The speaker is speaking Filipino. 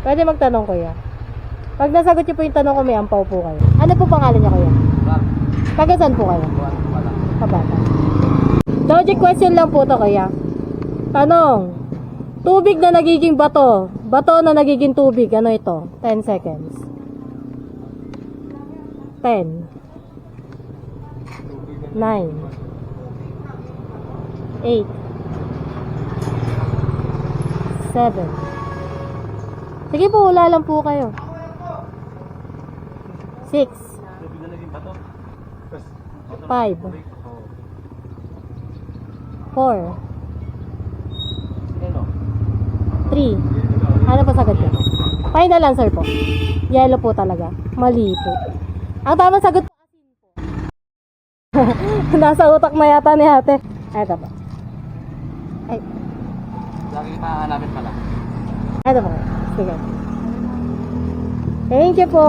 Pwede magtanong, kuya. Pag nasagot niyo po yung tanong ko, may ampaw po kayo. Ano po pangalan niya, kuya? Taga saan po kayo? Kabata. Logic question lang po to, kuya. Tanong. Tubig na nagiging bato. Bato na nagiging tubig. Ano ito? 10 seconds. 10. 9. 8. 7. Sige po, wala lang po kayo. 6. 5. 4. 3. Ano pa sagot niyo? Final answer po. Yellow po talaga. Mali po. Ang tamang sagot po, asin po. Nasa utak na yata ni ate. Eto po. Ay. Lagi mahanapin pala. Eto po. Sige. Thank you po.